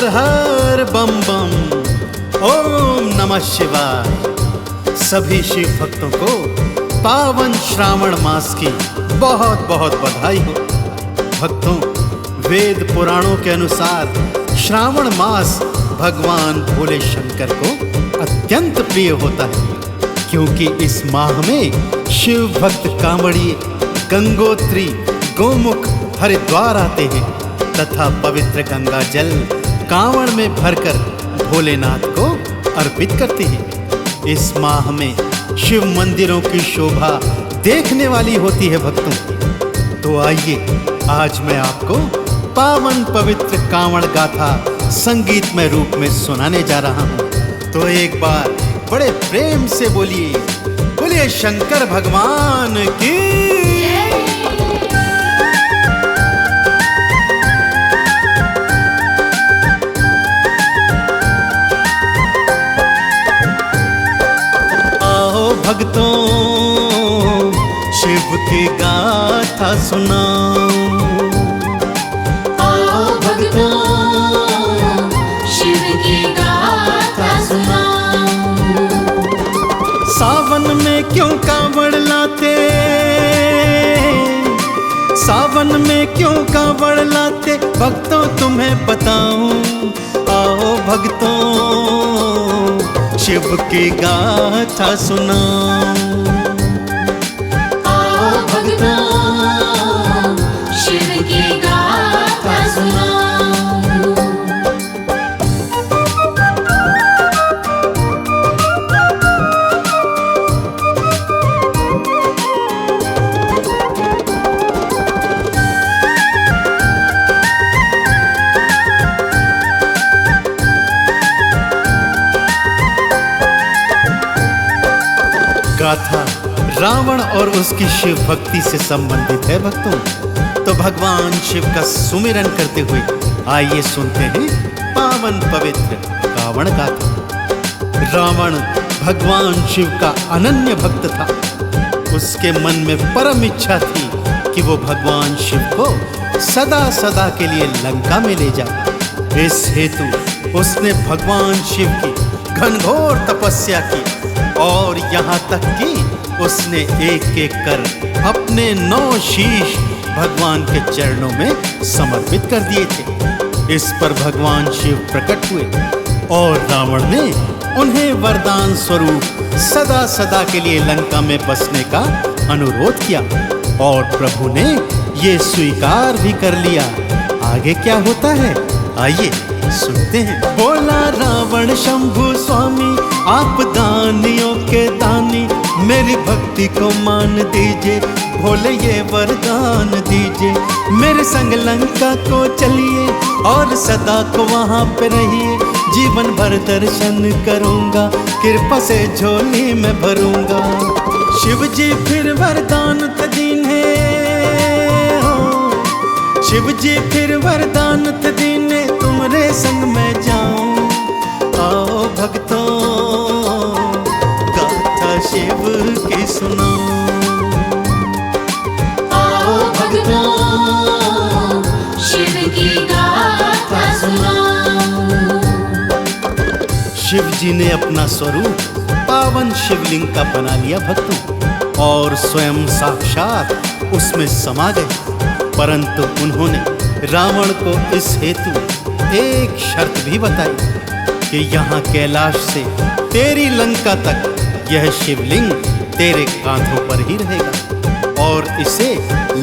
हर हर बम बम, ओम नमः शिवाय। सभी शिव भक्तों को पावन श्रावण मास की बहुत बहुत बधाई हो। भक्तों, वेद पुराणों के अनुसार श्रावण मास भगवान भोले शंकर को अत्यंत प्रिय होता है, क्योंकि इस माह में शिव भक्त कांवड़िए गंगोत्री गोमुख हरिद्वार आते हैं तथा पवित्र गंगा जल कांवड़ में भरकर भोलेनाथ को अर्पित करते हैं। इस माह में शिव मंदिरों की शोभा देखने वाली होती है भक्तों। तो आइए आज मैं आपको पावन पवित्र कांवड़ गाथा संगीतमय रूप में सुनाने जा रहा हूँ। तो एक बार बड़े प्रेम से बोलिए, बोलिए शंकर भगवान की। आओ भक्तों, शिव की गाथा सुनाओ। आओ भक्तों, शिव की गाथा सुनाओ। सावन में क्यों कांवड़ लाते, सावन में क्यों कांवड़ लाते, भक्तों तुम्हें बताऊं। आओ भक्तों, शिव की गाथा सुनाओ। आओ भक्तों, शिव की गाथा सुनाओ। गाथा रावण और उसकी शिव भक्ति से संबंधित है भक्तों। तो भगवान शिव का सुमिरन करते हुए आइए सुनते हैं पावन पवित्र कांवड़ गाथा। रावण भगवान शिव का अनन्य भक्त था। उसके मन में परम इच्छा थी कि वो भगवान शिव को सदा सदा के लिए लंका में ले जाए। इस हेतु उसने भगवान शिव की घनघोर तपस्या की और यहाँ तक कि उसने एक एक कर अपने 9 शीश भगवान के चरणों में समर्पित कर दिए थे। इस पर भगवान शिव प्रकट हुए और रावण ने उन्हें वरदान स्वरूप सदा सदा के लिए लंका में बसने का अनुरोध किया और प्रभु ने ये स्वीकार भी कर लिया। आगे क्या होता है आइए सुनते हैं। बोला रावण शंभु स्वामी, आप दानियों के दानी, मेरी भक्ति को मान दीजिए, भोले ये वरदान दीजिए। मेरे संग लंका को चलिए और सदा को वहाँ पे रहिए। जीवन भर दर्शन करूँगा, कृपा से झोली में भरूँगा। शिव जी फिर वरदान दीने, शिव जी फिर वरदान दीने, तुमरे संग में जाऊं। आओ भक्तों, गाथा शिव की सुनाओ। आओ भक्तों, शिव की गाथा सुनाओ। शिव जी ने अपना स्वरूप पावन शिवलिंग का बना लिया भक्तों, और स्वयं साक्षात उसमें समा गए। परंतु उन्होंने रावण को इस हेतु एक शर्त भी बताई कि यहाँ कैलाश से तेरी लंका तक यह शिवलिंग तेरे कांधों पर ही रहेगा और इसे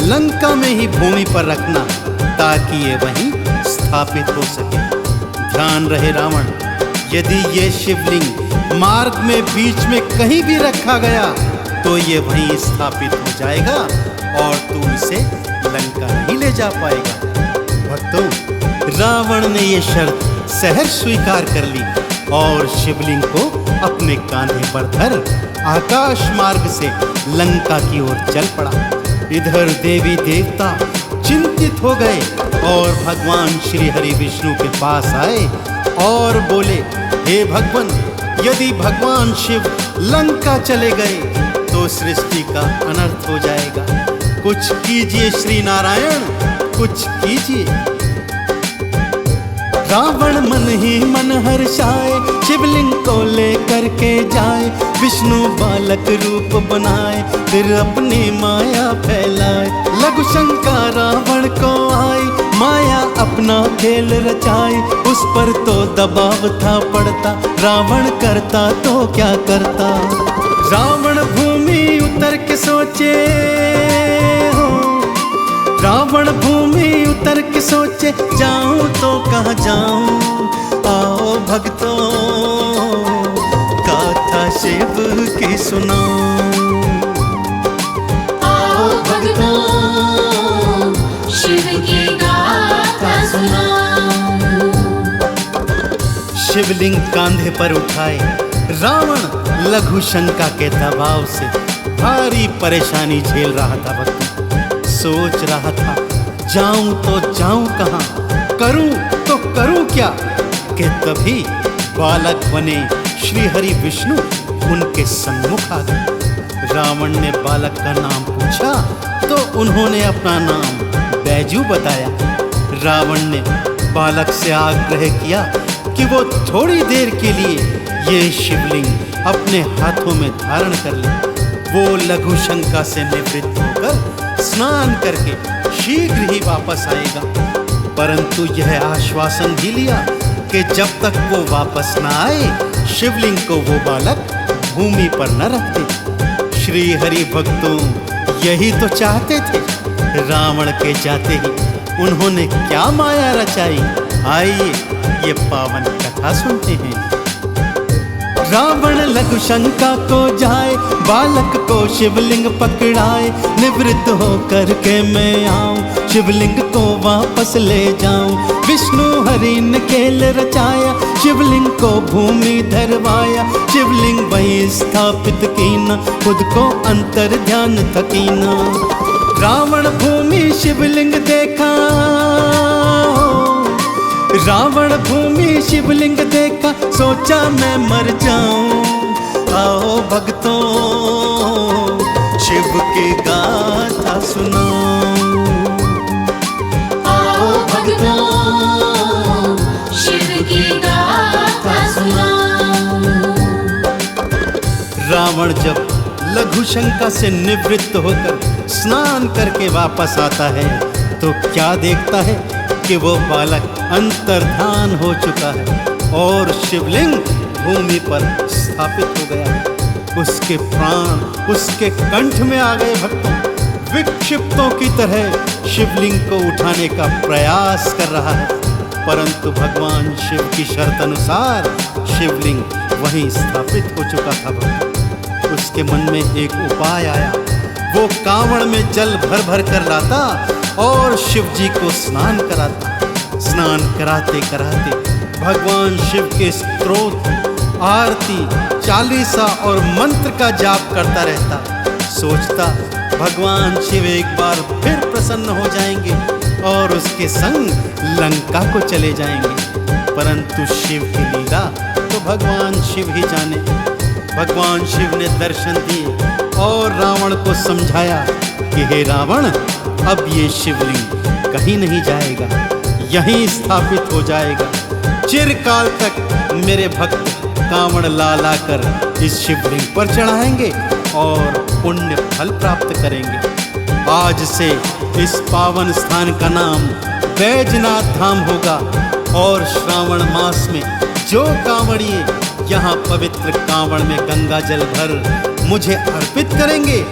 लंका में ही भूमि पर रखना ताकि ये वहीं स्थापित हो सके। ध्यान रहे रावण, यदि ये शिवलिंग मार्ग में बीच में कहीं भी रखा गया तो ये वहीं स्थापित हो जाएगा और तू इसे लंका नहीं ले जा पाएगा। भक्तों, रावण ने ये शर्त सहज स्वीकार कर ली और शिवलिंग को अपने कांधे पर धर आकाश मार्ग से लंका की ओर चल पड़ा। इधर देवी देवता चिंतित हो गए और भगवान श्री हरि विष्णु के पास आए और बोले, हे भगवान, यदि भगवान शिव लंका चले गए तो सृष्टि का अनर्थ हो जाएगा। कुछ कीजिए श्री नारायण, कुछ कीजिए। रावण मन ही मन हर्षाए, शिवलिंग को लेकर के जाए। विष्णु बालक रूप बनाए, फिर अपनी माया फैलाए। लघु शंका रावण को आई, माया अपना खेल रचाई। उस पर तो दबाव था पड़ता, रावण करता तो क्या करता। रावण भूमि उतर के सोचे हो, रावण भूमि उतर के सोचे, जाऊं तो कहाँ जाऊं। आओ भक्तों गाथा शिव की सुनाऊं। आओ भक्तों शिव की गाथा सुनाऊं। शिवलिंग कांधे पर उठाए, रावण लघु शंका के दबाव से भारी परेशानी झेल रहा था। भक्तों सोच रहा था, जाऊं तो जाऊं कहां, करूं तो करूं क्या। कि तभी बालक बने श्री हरि विष्णु उनके सम्मुख आ गए। रावण ने बालक का नाम पूछा तो उन्होंने अपना नाम बैजू बताया। रावण ने बालक से आग्रह किया कि वो थोड़ी देर के लिए ये शिवलिंग अपने हाथों में धारण कर ले। वो लघु शंका से निवृत्त होकर स्नान करके शीघ्र ही वापस आएगा। परंतु यह आश्वासन भी लिया कि जब तक वो वापस न आए, शिवलिंग को वो बालक भूमि पर न रख दे। श्री हरि भक्तों यही तो चाहते थे। रावण के जाते ही उन्होंने क्या माया रचाई, आइए ये पावन कथा सुनते हैं। रावण लघु शंका को जाए, बालक को शिवलिंग पकड़ाए। निवृत्त होकर के मैं आऊं, शिवलिंग को वापस ले जाऊं। विष्णु हरि ने खेल रचाया, शिवलिंग को भूमि धरवाया। शिवलिंग वहीं स्थापित कीना, खुद को अंतर ध्यान थकीना। रावण भूमि शिवलिंग देखा, रावण भूमि शिवलिंग देखा, सोचा मैं मर जाऊं। आओ भक्तों शिव की गाथा सुनाऊं। आओ भक्तों शिव की गाथा सुनाऊं। रावण जब लघु शंका से निवृत्त होकर स्नान करके वापस आता है तो क्या देखता है कि वो बालक अंतर्धान हो चुका है और शिवलिंग भूमि पर स्थापित हो गया है। उसके प्राण उसके कंठ में आ गए। भक्तों विक्षिप्तों की तरह शिवलिंग को उठाने का प्रयास कर रहा है, परंतु भगवान शिव की शर्त अनुसार शिवलिंग वहीं स्थापित हो चुका था। भक्तों उसके मन में एक उपाय आया। वो कांवड़ में जल भर भर कर लाता और शिव जी को स्नान कराता। स्नान कराते कराते भगवान शिव के स्तोत्र, आरती, चालीसा और मंत्र का जाप करता रहता। सोचता भगवान शिव एक बार फिर प्रसन्न हो जाएंगे और उसके संग लंका को चले जाएंगे। परंतु शिव की लीला तो भगवान शिव ही जाने। भगवान शिव ने दर्शन दिए और रावण को समझाया कि हे रावण, अब ये शिवलिंग कहीं नहीं जाएगा, यहीं स्थापित हो जाएगा। चिरकाल तक मेरे भक्त कांवड़ ला ला कर इस शिवलिंग पर चढ़ाएंगे और पुण्य फल प्राप्त करेंगे। आज से इस पावन स्थान का नाम बैजनाथ धाम होगा और श्रावण मास में जो कांवड़िए यहाँ पवित्र कांवड़ में गंगा जल भर मुझे अर्पित करेंगे,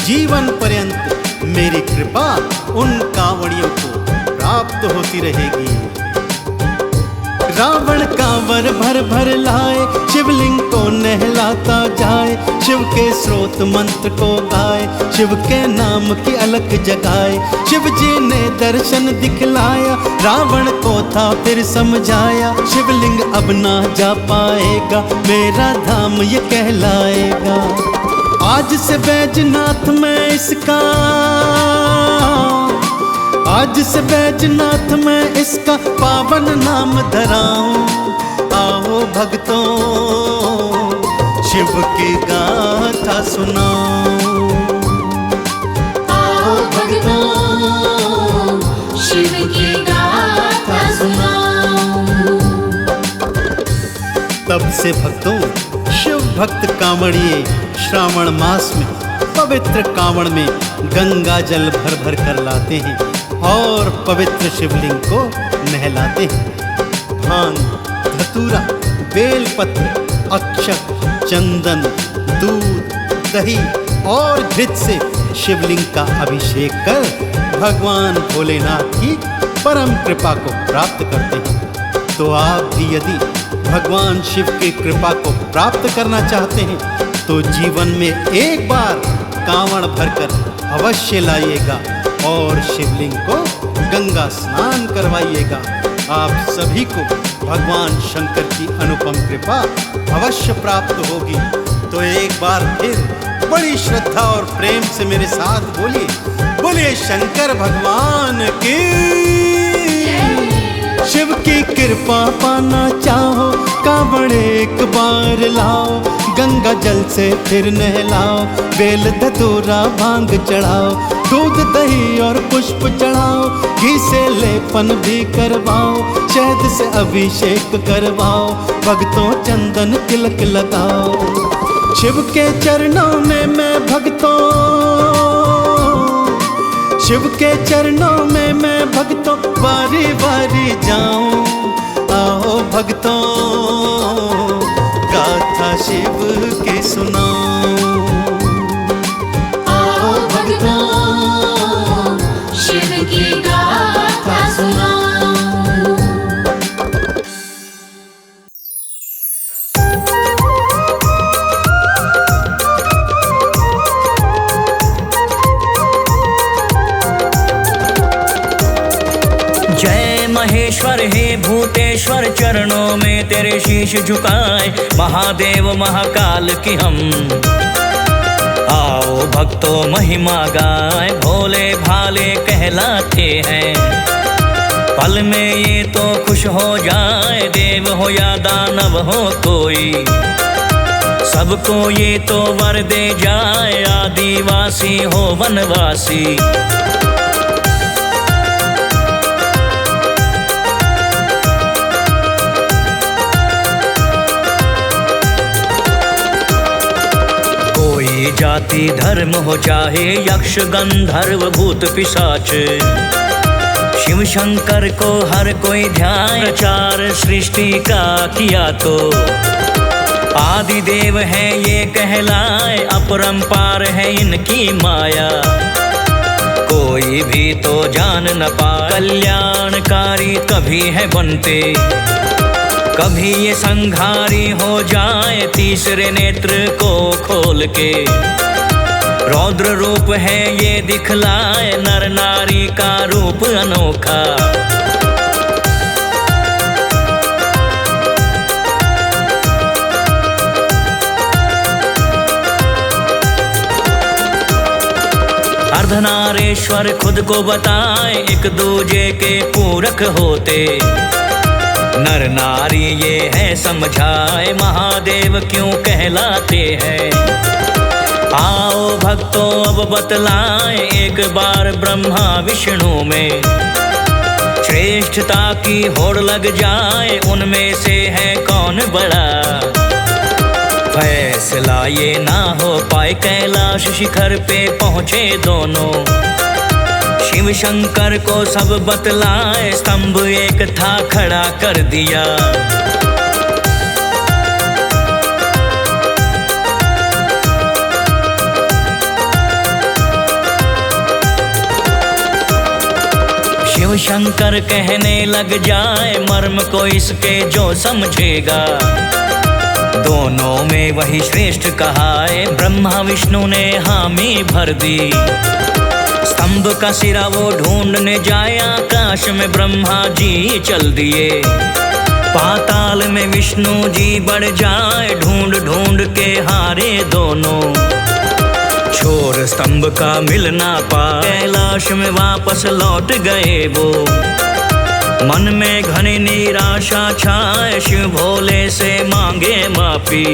जीवन पर्यंत मेरी कृपा उन कांवड़ियों को प्राप्त होती रहेगी। रावण कांवर भर भर लाए, शिवलिंग को नहलाता जाए। शिव के स्रोत मंत्र को गाए, शिव के नाम की अलख जगाए। शिव जी ने दर्शन दिखलाया, रावण को था फिर समझाया। शिवलिंग अब ना जा पाएगा, मेरा धाम ये कहलाएगा। आज से बैजनाथ में इसका, आज से बैजनाथ में इसका पावन नाम धराऊं। आओ भक्तों शिव की गाथा सुनाऊं। आओ भक्तों शिव की गाथा सुनाऊं। तब से भक्तों शिव भक्त कांवड़िए श्रावण मास में पवित्र कांवड़ में गंगा जल भर भर कर लाते हैं और पवित्र शिवलिंग को नहलाते हैं। भांग, धतूरा, बेलपत्र, अक्षत, चंदन, दूध, दही और घृत से शिवलिंग का अभिषेक कर भगवान भोलेनाथ की परम कृपा को प्राप्त करते हैं। तो आप भी यदि भगवान शिव की कृपा को प्राप्त करना चाहते हैं तो जीवन में एक बार कांवड़ भरकर अवश्य लाइएगा और शिवलिंग को गंगा स्नान करवाइएगा। आप सभी को भगवान शंकर की अनुपम कृपा अवश्य प्राप्त होगी। तो एक बार फिर बड़ी श्रद्धा और प्रेम से मेरे साथ बोलिए, बोलिए शंकर भगवान की। शिव की कृपा पाना चाहो कांवड़ एक बार लाओ, गंगा जल से फिर नहलाओ, बेल धतूरा भांग चढ़ाओ, दूध दही और पुष्प चढ़ाओ, घी से लेपन भी करवाओ, शहद से अभिषेक करवाओ, भक्तों चंदन तिलक लगाओ। शिव के चरणों में मैं भक्तों, शिव के चरणों में मैं भक्तों बारी बारी जाऊं। आओ भक्तों गाथा शिव की सुनाऊं। आओ भक्तों शिव की गाथा सुनाओ। जय महेश्वर हे भूतेश्वर, चरणों में तेरे शीश झुकाए, महादेव महाकाल की हम। आओ भक्तों महिमा गाए, भोले भाले कहलाते हैं। पल में ये तो खुश हो जाए, देव हो या दानव हो कोई, सबको ये तो वर दे जाए, आदिवासी हो वनवासी। कोई जाति धर्म हो चाहे यक्ष गंधर्व भूत पिशाच, शिव शंकर को हर कोई ध्यान, प्रचार सृष्टि का किया तो। आदि देव है ये कहलाए, अपरंपार है इनकी माया, कोई भी तो जान न पाए। कल्याणकारी कभी है बनते, कभी ये संघारी हो जाए, तीसरे नेत्र को खोल के। रौद्र रूप है ये दिखलाए, नर नारी का रूप अनोखा। अर्धनारेश्वर खुद को बताए, एक दूजे के पूरक होते। नर नारी ये है समझाए, महादेव क्यों कहलाते हैं। आओ भक्तों अब बतलाएं, एक बार ब्रह्मा विष्णु में श्रेष्ठता की होड़ लग जाए, उनमें से है कौन बड़ा। फैसला ये ना हो पाए, कैलाश शिखर पे पहुँचे दोनों, शिव शंकर को सब बतलाए, स्तंभ एक था खड़ा कर दिया। शिव शंकर कहने लग जाए, मर्म को इसके जो समझेगा, दोनों में वही श्रेष्ठ कहा है। ब्रह्मा विष्णु ने हामी भर दी, स्तंभ का सिरा वो ढूंढने जाए, आकाश में ब्रह्मा जी चल दिए। पाताल में विष्णु जी बढ़ जाए, ढूंढ ढूंढ के हारे दोनों, छोर स्तंभ का मिल ना पाए। कैलाश में वापस लौट गए वो, मन में घनी निराशा छाए, शिव भोले से मांगे माफी।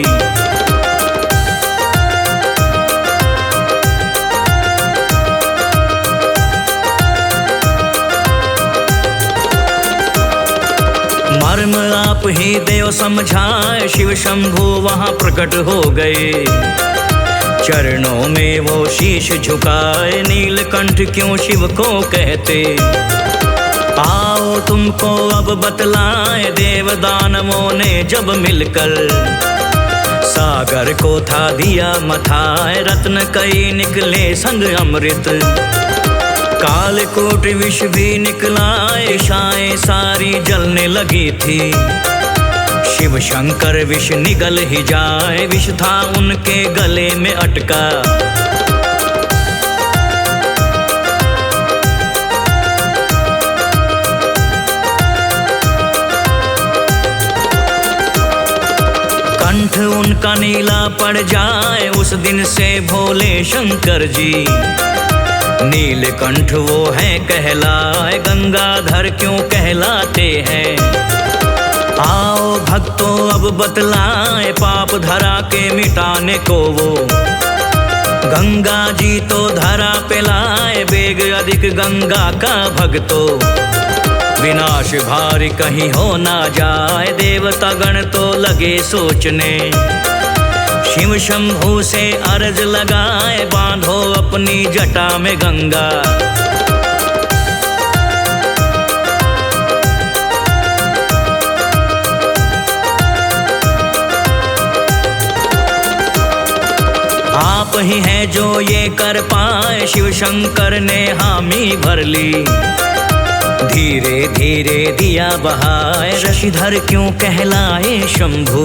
मर्म आप ही देव समझाए, शिव शंभु वहाँ प्रकट हो गए। चरणों में वो शीश झुकाए, नीलकंठ क्यों शिव को कहते। आओ तुमको अब बतलाए, देव दानवों ने जब मिलकर सागर को था दिया मथाए, रत्न कई निकले संग अमृत। कालकूट विष भी निकला, दिशाएं सारी जलने लगी थी। शिव शंकर विष निगल ही जाए, विष था उनके गले में अटका। कंठ उनका नीला पड़ जाए, उस दिन से भोले शंकर जी नीलकंठ वो हैं कहलाए, गंगाधर क्यों कहलाते हैं। आओ भक्तों अब बतलाए, पाप धरा के मिटाने को वो गंगा जी तो धरा पे लाए। वेग अधिक गंगा का भक्तो, विनाश भारी कहीं हो ना जाए। देवता गण तो लगे सोचने, शिव शंभु से अर्ज लगाए, बांधो अपनी जटा में गंगा। आप ही हैं जो ये कर पाए, शिव शंकर ने हामी भर ली। धीरे धीरे दिया बहाए, शशिधर क्यों कहलाए शंभु।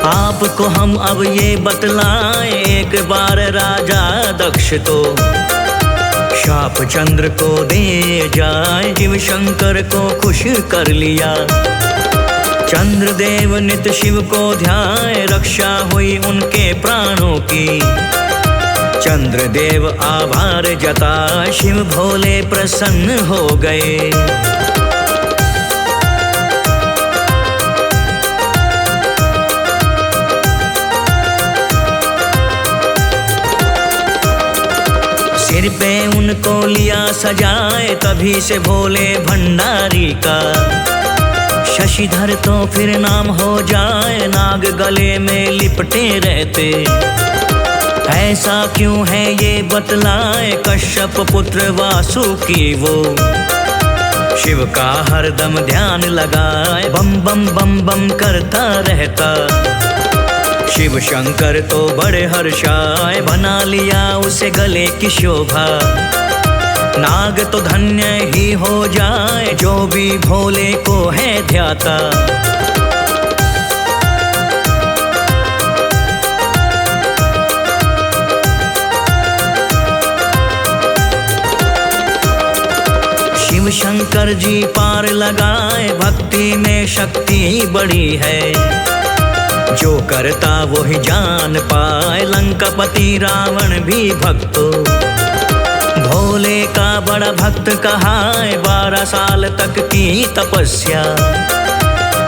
आपको हम अब ये बतलाएं, एक बार राजा दक्ष तो शाप चंद्र को दे जाए। शिव शंकर को खुश कर लिया, चंद्रदेव नित शिव को ध्याए। रक्षा हुई उनके प्राणों की, चंद्रदेव आभार जताए। शिव भोले प्रसन्न हो गए। सिर पे उनको लिया सजाए, तभी से भोले भंडारी का शशिधर तो फिर नाम हो जाए। नाग गले में लिपटे रहते, ऐसा क्यों है ये बतलाए। कश्यप पुत्र वासुकी वो शिव का हरदम ध्यान लगाए। बम बम बम बम करता रहता, शिव शंकर तो बड़े हर्षाए। बना लिया उसे गले की शोभा, नाग तो धन्य ही हो जाए जो भी भोले को है ध्याता। शिव शंकर जी पार लगाए, भक्ति में शक्ति बड़ी है। जो करता वो ही जान पाए, लंकापति रावण भी भक्तो भोले का बड़ा भक्त कहाए। 12 साल तक की तपस्या,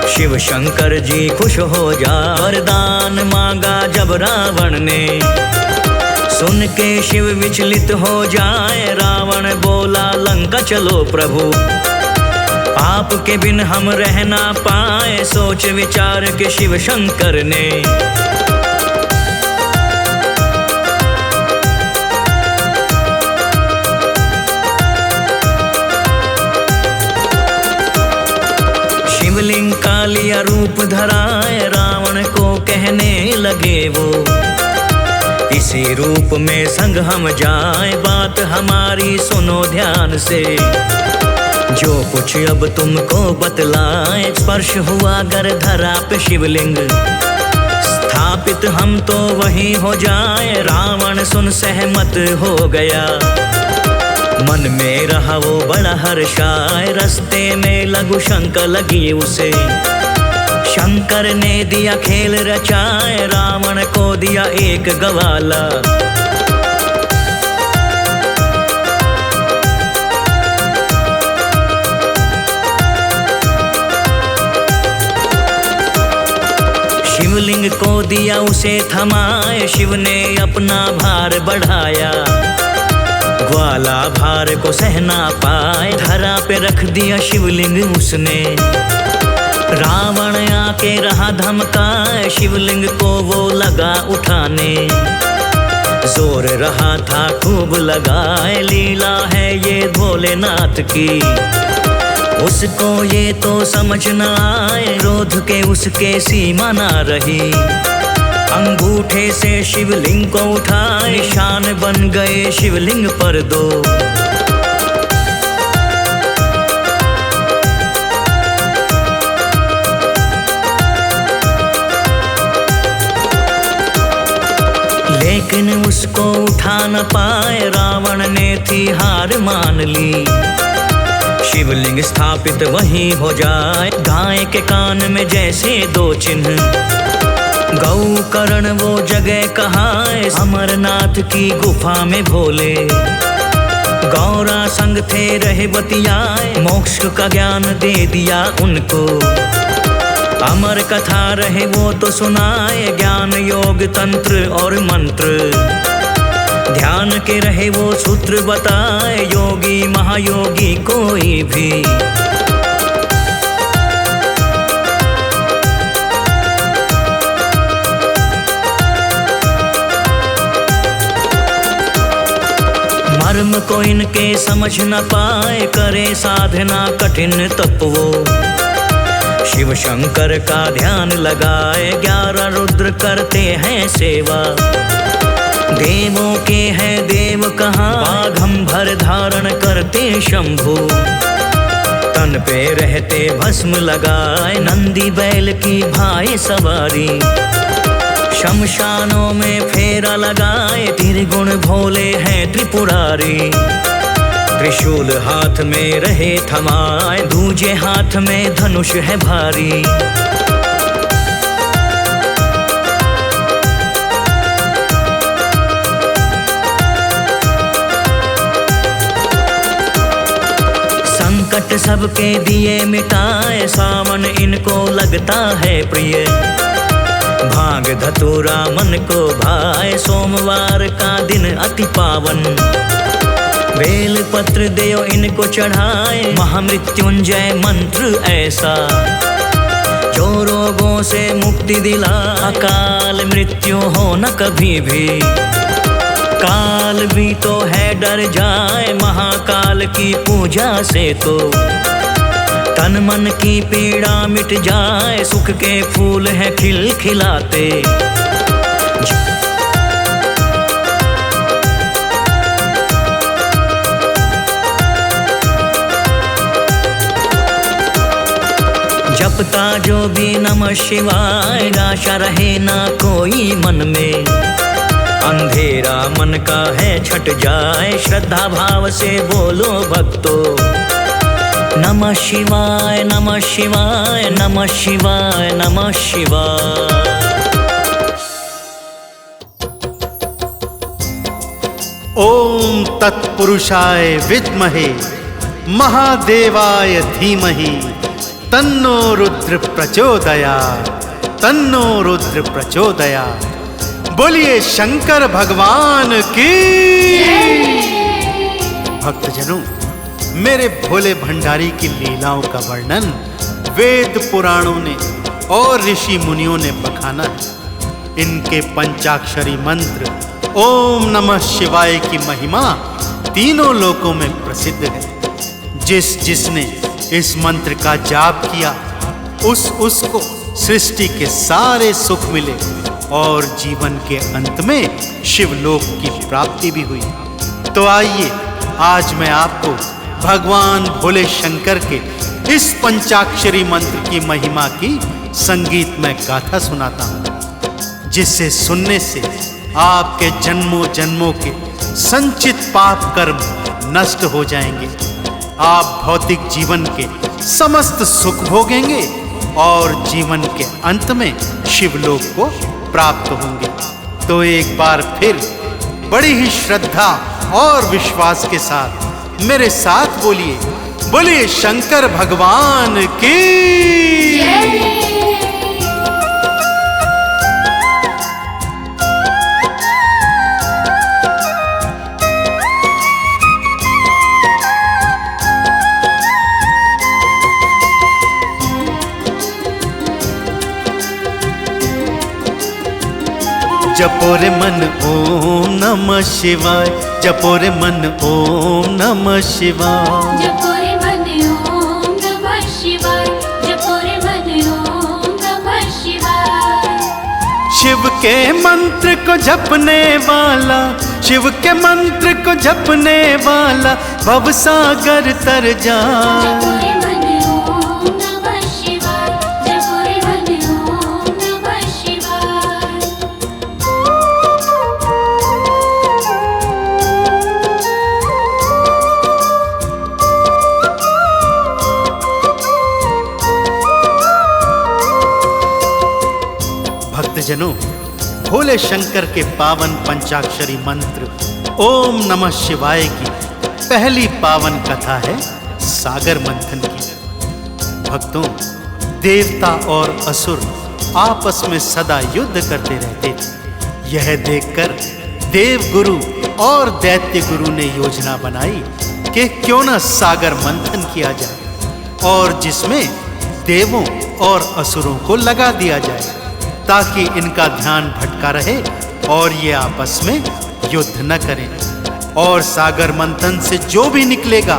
शिव शंकर जी खुश हो जा। वरदान मांगा जब रावण ने, सुन के शिव विचलित हो जाए। रावण बोला लंका चलो प्रभु, आपके बिन हम रह ना पाए। सोच विचार के शिव शंकर ने शिवलिंग का लिया रूप धराए। रावण को कहने लगे वो, इसी रूप में संग हम जाए। बात हमारी सुनो ध्यान से, जो कुछ अब तुमको बतलाए। स्पर्श हुआ गर धरा पे शिवलिंग, स्थापित हम तो वही हो जाए। रावण सुन सहमत हो गया, मन में रहा वो बड़ा हर्षाए। रास्ते में लघु शंका लगी उसे, शंकर ने दिया खेल रचाए। रावण को दिया एक गवाला, शिवलिंग को दिया उसे थमाए। शिव ने अपना भार बढ़ाया, ग्वाला भार को सहना पाए। धरा पे रख दिया शिवलिंग उसने, के रहा धमकाए, शिवलिंग को वो लगा उठाने। जोर रहा था खूब लगाए, लीला है ये भोलेनाथ की। उसको ये तो समझ न आए, क्रोध के उसके सीमा ना रही। अंगूठे से शिवलिंग को उठाए, निशान बन गए शिवलिंग पर दो। लेकिन उसको उठा न पाए, रावण ने थी हार मान ली। शिवलिंग स्थापित वहीं हो जाए, गाय के कान में जैसे दो चिन्ह। गौ करण वो जगह कहाए, अमरनाथ की गुफा में भोले। गौरा संग थे रहे बतियाए, मोक्ष का ज्ञान दे दिया उनको। अमर कथा रहे वो तो सुनाए, ज्ञान योग तंत्र और मंत्र। ध्यान के रहे वो सूत्र बताए, योगी महायोगी कोई भी। मर्म को इनके समझ न पाए, करे साधना कठिन तप वो। शिव शंकर का ध्यान लगाए, 11 रुद्र करते हैं सेवा। देवों के हैं देव कहाँ, बाघंबर धारण करते शंभु। तन पे रहते भस्म लगाए, नंदी बैल की भाई सवारी। शमशानों में फेरा लगाए, त्रिगुण भोले हैं त्रिपुरारी। त्रिशूल हाथ में रहे थमाए, दूजे हाथ में धनुष है भारी। संकट सबके दिए मिटाए, सावन इनको लगता है प्रिय। भांग धतूरा मन को भाए, सोमवार का दिन अति पावन। बेल पत्र देव इनको चढ़ाए, महामृत्युंजय मंत्र ऐसा। जो रोगों से मुक्ति दिला, अकाल मृत्यु हो न कभी भी। काल भी तो है डर जाए, महाकाल की पूजा से तो। तन मन की पीड़ा मिट जाए, सुख के फूल हैं खिलखिलाते। जपता जो भी नमः शिवाय, आशा रहे ना कोई मन में। अंधेरा मन का है छट जाए, श्रद्धा भाव से बोलो भक्तों। नमः शिवाय नमः शिवाय नमः शिवाय नमः शिवाय। ओम तत्पुरुषाय विद्महे महादेवाय धीमहि तन्नो रुद्र प्रचोदयात्, तन्नो रुद्र प्रचोदयात्। बोलिए शंकर भगवान की। भक्तजनों, मेरे भोले भंडारी की लीलाओं का वर्णन वेद पुराणों ने और ऋषि मुनियों ने बखाना है। इनके पंचाक्षरी मंत्र ओम नमः शिवाय की महिमा तीनों लोकों में प्रसिद्ध है। जिसने इस मंत्र का जाप किया, उसको सृष्टि के सारे सुख मिले और जीवन के अंत में शिवलोक की प्राप्ति भी हुई। तो आइए आज मैं आपको भगवान भोले शंकर के इस पंचाक्षरी मंत्र की महिमा की संगीतमय गाथा सुनाता हूँ, जिससे सुनने से आपके जन्मों जन्मों के संचित पाप कर्म नष्ट हो जाएंगे। आप भौतिक जीवन के समस्त सुख भोगेंगे और जीवन के अंत में शिवलोक को प्राप्त होंगे। तो एक बार फिर बड़ी ही श्रद्धा और विश्वास के साथ मेरे साथ बोलिए, बोलिए शंकर भगवान की। जपो रे मन ओम नमः शिवाय, जपो रे मन ओम नमः शिवाय। जपो रे मन ओम नमः शिवाय, जपो रे मन ओम नमः शिवाय। शिव के मंत्र को जपने वाला, शिव के मंत्र को जपने वाला भवसागर तर जपो जाए। रे मन ओम नमः शिवाय, जपो रे मन ओम नमः शिवाय। भक्तजनों, भोले शंकर के पावन पंचाक्षरी मंत्र ओम नमः शिवाय की पहली पावन कथा है सागर मंथन की। भक्तों, देवता और असुर आपस में सदा युद्ध करते रहते थे। यह देखकर देवगुरु और दैत्य गुरु ने योजना बनाई कि क्यों न सागर मंथन किया जाए और जिसमें देवों और असुरों को लगा दिया जाए ताकि इनका ध्यान भटका रहे और ये आपस में युद्ध न करें। और सागर मंथन से जो भी निकलेगा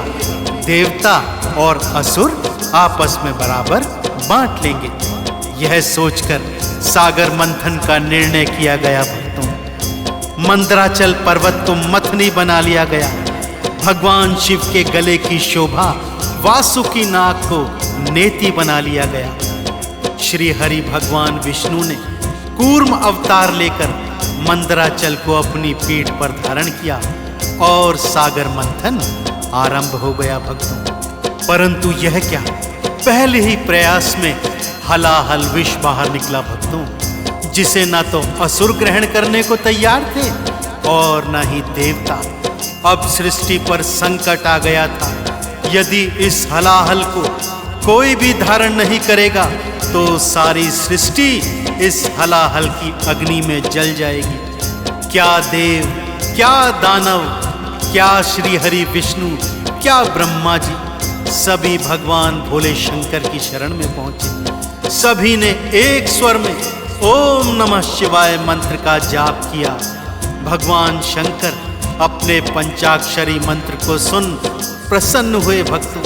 देवता और असुर आपस में बराबर बांट लेंगे। यह सोचकर सागर मंथन का निर्णय किया गया। भक्तों, मंदराचल पर्वत को मथनी बना लिया गया। भगवान शिव के गले की शोभा वासुकी नाग को नेति बना लिया गया। श्री हरि भगवान विष्णु ने कूर्म अवतार लेकर मंदराचल को अपनी पीठ पर धारण किया और सागर मंथन आरंभ हो गया। भक्तों, परंतु यह क्या, पहले ही प्रयास में हलाहल विष बाहर निकला। भक्तों, जिसे ना तो असुर ग्रहण करने को तैयार थे और ना ही देवता। अब सृष्टि पर संकट आ गया था। यदि इस हलाहल को कोई भी धारण नहीं करेगा तो सारी सृष्टि इस हलाहल की अग्नि में जल जाएगी। क्या देव, क्या दानव, क्या श्री हरि विष्णु, क्या ब्रह्मा जी, सभी भगवान भोले शंकर की शरण में पहुंचे। सभी ने एक स्वर में ओम नमः शिवाय मंत्र का जाप किया। भगवान शंकर अपने पंचाक्षरी मंत्र को सुन प्रसन्न हुए। भक्तों,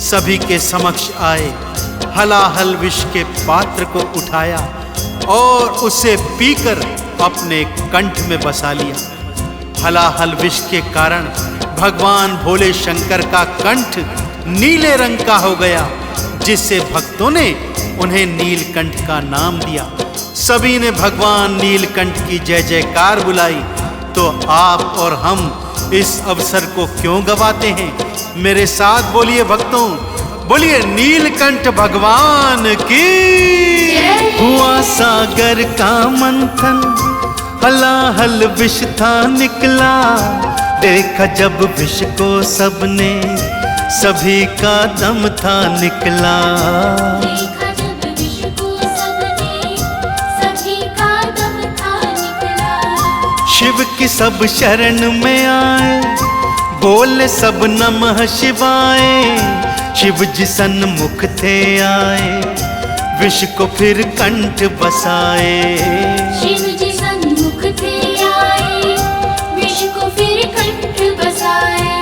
सभी के समक्ष आए, हलाहल विष के पात्र को उठाया और उसे पीकर अपने कंठ में बसा लिया। हलाहल विष के कारण भगवान भोले शंकर का कंठ नीले रंग का हो गया, जिससे भक्तों ने उन्हें नीलकंठ का नाम दिया। सभी ने भगवान नीलकंठ की जय जयकार बुलाई। तो आप और हम इस अवसर को क्यों गवाते हैं? मेरे साथ बोलिए भक्तों, बोलिए नीलकंठ भगवान की। हुआ सागर का मंथन, हलाहल विष था निकला। देखा जब विष को सबने, सभी का दम था निकला। देखा जब विष को सबने, सभी का दम था निकला। शिव की सब शरण में आए, बोले सब नमः शिवाय। शिव जी सन्मुख थे आए, विष को फिर कंठ बसाए। शिव जी सन्मुख थे आए, विष को फिर कंठ बसाए।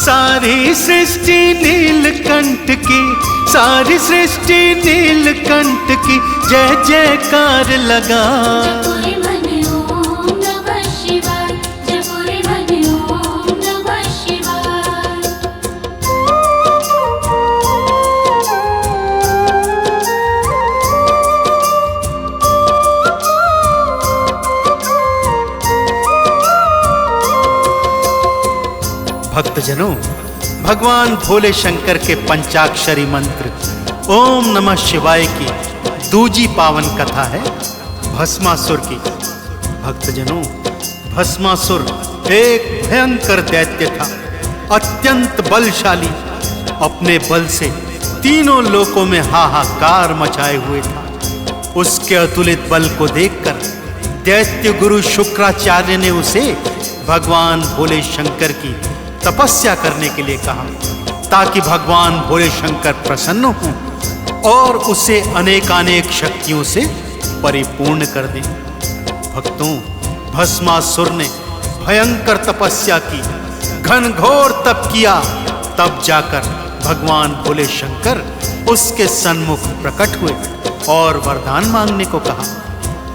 सारी सृष्टि नीलकंठ की, सारी सृष्टि नीलकंठ की जय जयकार लगा। जपो रे मन ओम नमः शिवाय, जपो रे मन ओम नमः शिवाय। भक्तजनों, भगवान भोले शंकर के पंचाक्षरी मंत्र ओम नमः शिवाय की दूजी पावन कथा है भस्मासुर की। भक्तजनों, भस्मासुर एक भयंकर दैत्य था, अत्यंत बलशाली। अपने बल से तीनों लोकों में हाहाकार मचाए हुए था। उसके अतुलित बल को देखकर दैत्य गुरु शुक्राचार्य ने उसे भगवान भोले शंकर की तपस्या करने के लिए कहा, ताकि भगवान भोले शंकर प्रसन्न हों और उसे अनेकानेक शक्तियों से परिपूर्ण कर दे। भक्तों, भस्मासुर ने भयंकर तपस्या की, घनघोर तप किया, तब जाकर भगवान भोले शंकर उसके सन्मुख प्रकट हुए और वरदान मांगने को कहा।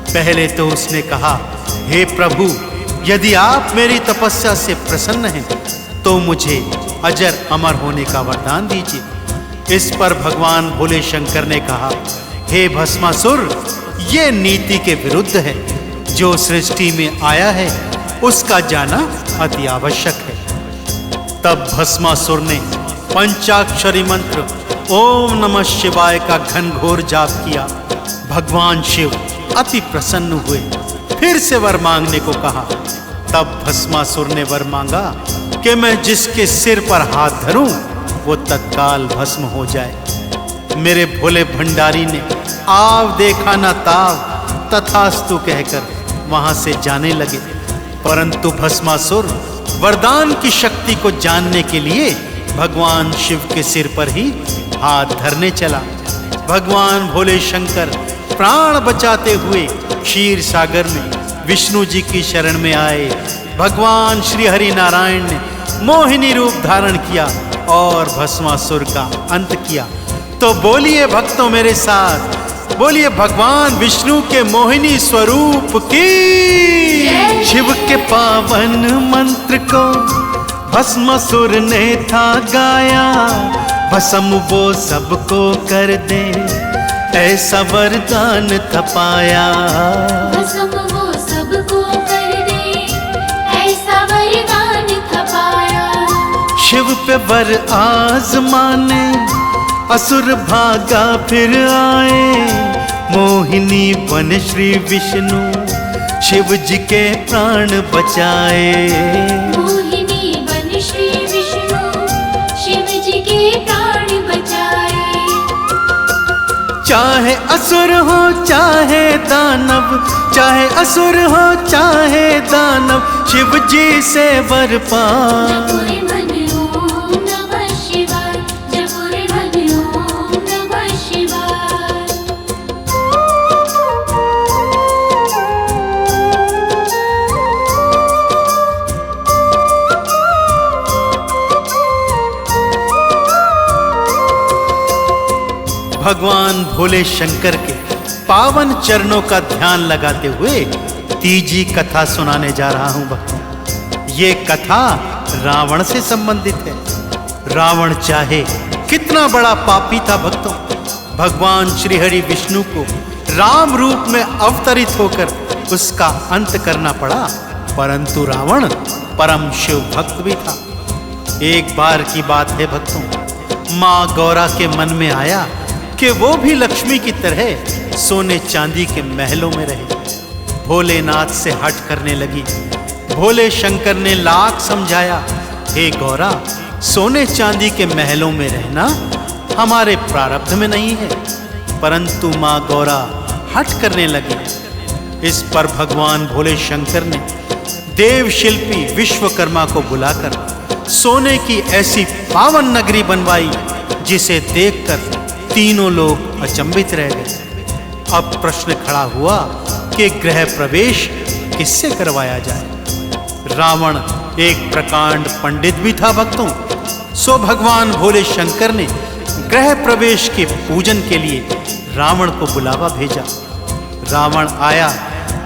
पहले तो उसने कहा, हे प्रभु, यदि आप मेरी तपस्या से प्रसन्न हैं तो मुझे अजर अमर होने का वरदान दीजिए। इस पर भगवान भोले शंकर ने कहा, हे भस्मासुर, ये नीति के विरुद्ध है। जो सृष्टि में आया है उसका जाना अति आवश्यक है। तब भस्मासुर ने पंचाक्षरी मंत्र ओम नमः शिवाय का घनघोर जाप किया। भगवान शिव अति प्रसन्न हुए, फिर से वर मांगने को कहा। तब भस्मासुर ने वर मांगा कि मैं जिसके सिर पर हाथ धरूं वो तत्काल भस्म हो जाए। मेरे भोले भंडारी ने आव देखा न ताव तथास्तु कहकर वहां से जाने लगे। परंतु भस्मासुर वरदान की शक्ति को जानने के लिए भगवान शिव के सिर पर ही हाथ धरने चला। भगवान भोले शंकर प्राण बचाते हुए क्षीर सागर में विष्णु जी की शरण में आए। भगवान श्री हरि नारायण ने मोहिनी रूप धारण किया और भस्मासुर का अंत किया। तो बोलिए भक्तों मेरे साथ, बोलिए भगवान विष्णु के मोहिनी स्वरूप की। शिव के पावन मंत्र को भस्मासुर ने था गाया, भस्म वो सबको कर दे, ऐसा वरदान था पाया। भस्म वो सबको कर दे, ऐसा वरदान था पाया। शिव पे वर आजमाने असुर भागा फिर आए, मोहिनी बन श्री विष्णु शिव जी के प्राण बचाए। मोहिनी बन श्री विष्णु शिव जी के प्राण बचाए। चाहे असुर हो चाहे दानव, चाहे असुर हो चाहे दानव, शिव जी से वर पाए। जपुर मन ओम नमः शिवाय, जपुर मन ओम नमः शिवाय। भगवान भोले शंकर के पावन चरणों का ध्यान लगाते हुए तीजी कथा सुनाने जा रहा हूं भक्तों। ये कथा रावण से संबंधित है। रावण चाहे कितना बड़ा पापी था भक्तों, भगवान श्री हरि विष्णु को राम रूप में अवतरित होकर उसका अंत करना पड़ा। परंतु रावण परम शिव भक्त भी था। एक बार की बात है भक्तों, माँ गौरा के मन में आया कि वो भी लक्ष्मी की तरह सोने चांदी के महलों में रहे। भोलेनाथ से हट करने लगी। भोले शंकर ने लाख समझाया, हे गौरा, सोने चांदी के महलों में रहना हमारे प्रारब्ध में नहीं है। परंतु माँ गौरा हट करने लगी। इस पर भगवान भोले शंकर ने देव शिल्पी विश्वकर्मा को बुलाकर सोने की ऐसी पावन नगरी बनवाई जिसे देखकर तीनों लोग अचंभित रह गए। अब प्रश्न खड़ा हुआ कि गृह प्रवेश किससे करवाया जाए। रावण एक प्रकांड पंडित भी था भक्तों। सो भगवान भोले शंकर ने गृह प्रवेश के पूजन के लिए रावण को बुलावा भेजा। रावण आया,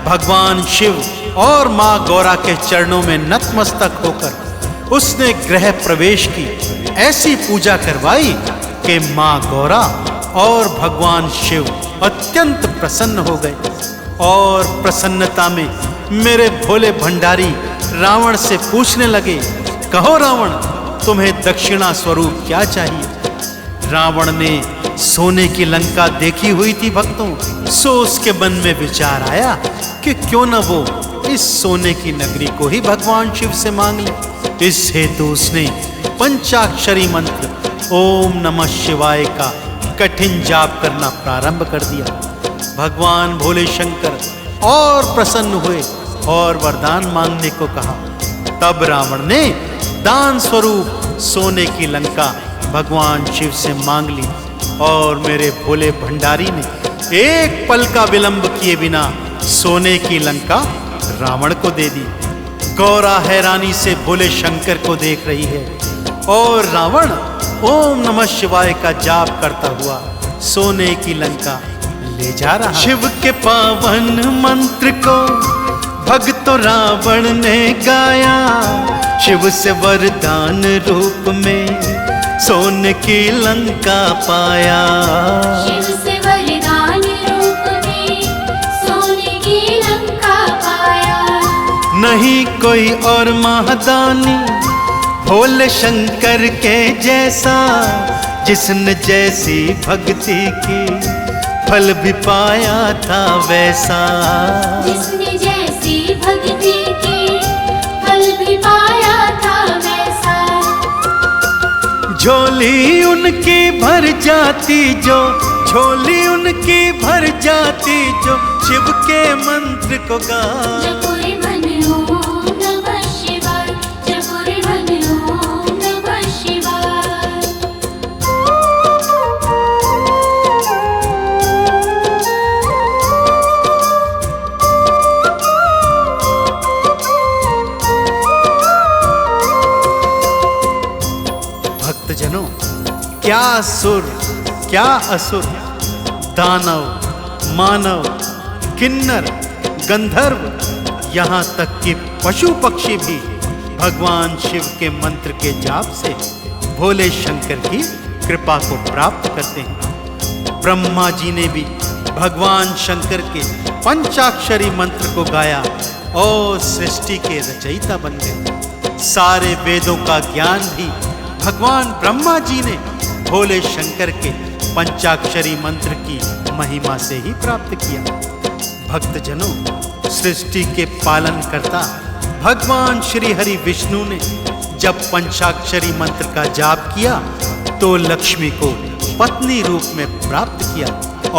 भगवान शिव और माँ गौरा के चरणों में नतमस्तक होकर उसने गृह प्रवेश की ऐसी पूजा करवाई कि माँ गौरा और भगवान शिव अत्यंत प्रसन्न हो गए। और प्रसन्नता में मेरे भोले भंडारी रावण से पूछने लगे, कहो रावण, तुम्हें दक्षिणा स्वरूप क्या चाहिए। रावण ने सोने की लंका देखी हुई थी भक्तों। सो उसके मन में विचार आया कि क्यों न वो इस सोने की नगरी को ही भगवान शिव से मांग ले। इस हेतु उसने पंचाक्षरी मंत्र ओम नमः शिवाय का कठिन जाप करना प्रारंभ कर दिया। भगवान भोले शंकर और प्रसन्न हुए और वरदान मांगने को कहा। तब रावण ने दान स्वरूप सोने की लंका भगवान शिव से मांग ली और मेरे भोले भंडारी ने एक पल का विलंब किए बिना सोने की लंका रावण को दे दी। गौरा हैरानी से भोले शंकर को देख रही है और रावण ओम नमः शिवाय का जाप करता हुआ सोने की लंका ले जा रहा। शिव के पावन मंत्र को भक्त रावण ने गाया, शिव से वरदान रूप में सोने की लंका पाया। शिव से वरदान रूप में सोने की लंका पाया। नहीं कोई और महादानी भोले शंकर के जैसा, जिसने जैसी भक्ति की फल भी पाया था वैसा। जिसने जैसी भक्ति की फल भी पाया था वैसा। झोली उनकी भर जाती जो, झोली उनकी भर जाती जो शिव के मंत्र को गा। जपो रे मन ओम नमः शिवाय, जपो रे मन ओम नमः शिवाय। भक्तजनों, क्या सुर क्या असुर, दानव, मानव, किन्नर, गंधर्व, यहाँ तक कि पशु पक्षी भी भगवान शिव के मंत्र के जाप से भोले शंकर की कृपा को प्राप्त करते हैं। ब्रह्मा जी ने भी भगवान शंकर के पंचाक्षरी मंत्र को गाया और सृष्टि के रचयिता बन गए। सारे वेदों का ज्ञान भी भगवान ब्रह्मा जी ने भोले शंकर के पंचाक्षरी मंत्र की महिमा से ही प्राप्त किया। भक्तजनों, सृष्टि के पालन करता भगवान श्री हरि विष्णु ने जब पंचाक्षरी मंत्र का जाप किया तो लक्ष्मी को पत्नी रूप में प्राप्त किया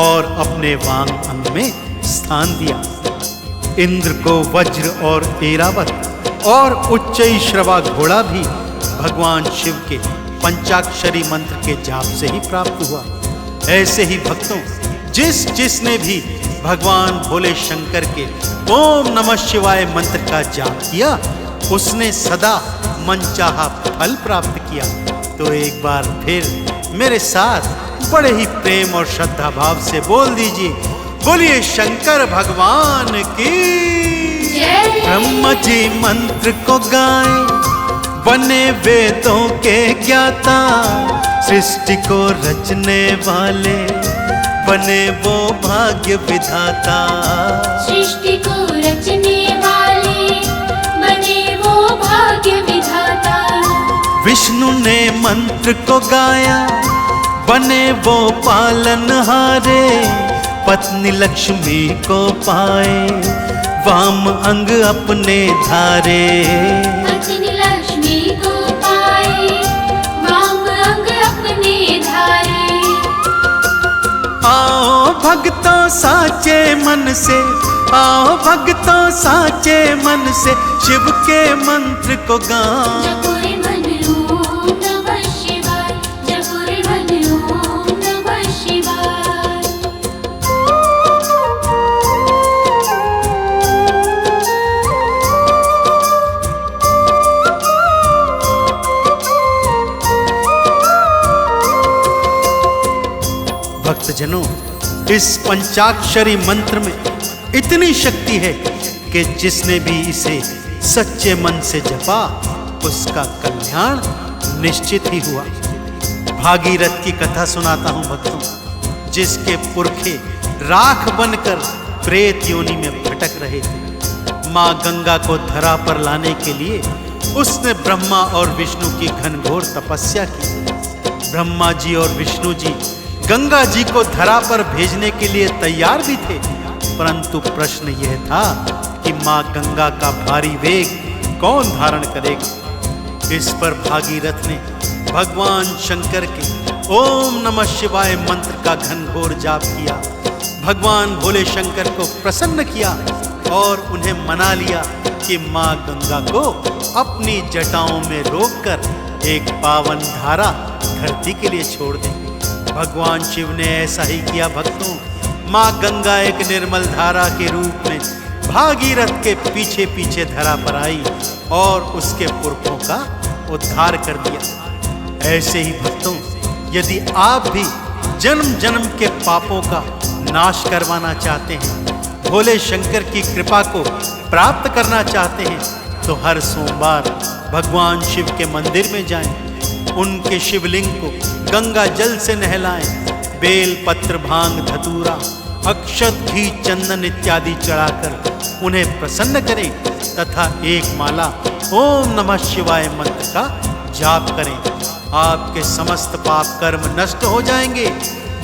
और अपने वांग अंग में स्थान दिया। इंद्र को वज्र और ऐरावत और उच्चैश्रवा घोड़ा भी भगवान शिव के पंचाक्षरी मंत्र के जाप से ही प्राप्त हुआ। ऐसे ही भक्तों, जिसने भी भगवान भोले शंकर के ओम नमः शिवाय मंत्र का जाप किया, उसने सदा मनचाहा फल प्राप्त किया। तो एक बार फिर मेरे साथ बड़े ही प्रेम और श्रद्धा भाव से बोल दीजिए, बोलिए शंकर भगवान की जय। ब्रह्मा जी मंत्र को गाएं, बने वेदों के ज्ञाता, सृष्टि को रचने वाले बने वो भाग्य विधाता। सृष्टि को रचने वाले बने वो भाग्य विधाता। विष्णु ने मंत्र को गाया, बने वो पालनहारे, पत्नी लक्ष्मी को पाए वाम अंग अपने धारे। पत्नी लक्ष्मी को पाए वाम अंग अपने धारे। आओ भक्तों साचे मन से, आओ भक्तों साचे मन से शिव के मंत्र को गाओ। जपो रे मन ओम नमः शिवाय, जपो रे मन ओम नमः शिवाय। भक्तजनों, इस पंचाक्षरी मंत्र में इतनी शक्ति है कि जिसने भी इसे सच्चे मन से जपा उसका कल्याण निश्चित ही हुआ। भागीरथ की कथा सुनाता हूं भक्तों, जिसके पुरखे राख बनकर प्रेत योनि में भटक रहे थे। मां गंगा को धरा पर लाने के लिए उसने ब्रह्मा और विष्णु की घनघोर तपस्या की। ब्रह्मा जी और विष्णु जी गंगा जी को धरा पर भेजने के लिए तैयार भी थे, परंतु प्रश्न यह था कि मां गंगा का भारी वेग कौन धारण करेगा। इस पर भागीरथ ने भगवान शंकर के ओम नमः शिवाय मंत्र का घनघोर जाप किया। भगवान भोले शंकर को प्रसन्न किया और उन्हें मना लिया कि मां गंगा को अपनी जटाओं में रोककर एक पावन धारा धरती के लिए छोड़ दें। भगवान शिव ने ऐसा ही किया भक्तों। माँ गंगा एक निर्मल धारा के रूप में भागीरथ के पीछे पीछे धरा पर आई और उसके पुरखों का उद्धार कर दिया। ऐसे ही भक्तों, यदि आप भी जन्म जन्म के पापों का नाश करवाना चाहते हैं, भोले शंकर की कृपा को प्राप्त करना चाहते हैं, तो हर सोमवार भगवान शिव के मंदिर में जाएं, उनके शिवलिंग को गंगा जल से नहलाएं, बेल पत्र भांग धतूरा अक्षत घी चंदन इत्यादि चढ़ाकर उन्हें प्रसन्न करें तथा एक माला ओम नमः शिवाय मंत्र का जाप करें। आपके समस्त पाप कर्म नष्ट हो जाएंगे,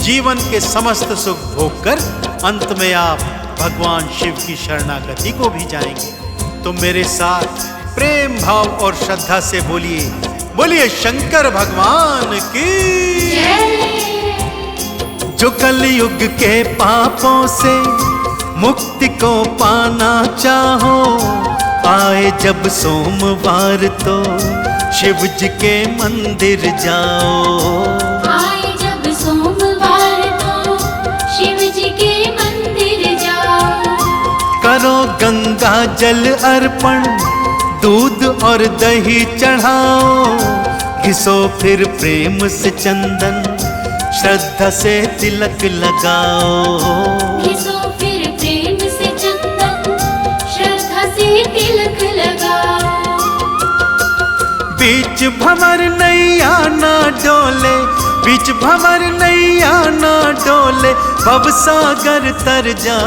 जीवन के समस्त सुख भोग कर अंत में आप भगवान शिव की शरणागति को भी जाएंगे। तो मेरे साथ प्रेम भाव और श्रद्धा से बोलिए, बोलिए शंकर भगवान की। जो कलयुग के पापों से मुक्ति को पाना चाहो, आए जब सोमवार तो शिव जी के मंदिर जाओ। आए जब सोमवार तो शिव जी के मंदिर जाओ। करो गंगा जल अर्पण, दूध और दही चढ़ाओ, घिसो फिर प्रेम से चंदन, श्रद्धा से तिलक लगाओ। घिसो फिर प्रेम से चंदन, श्रद्धा से तिलक लगाओ। बीच भंवर नैया ना डोले, बीच भंवर नैया ना डोले, भव सागर तर जा।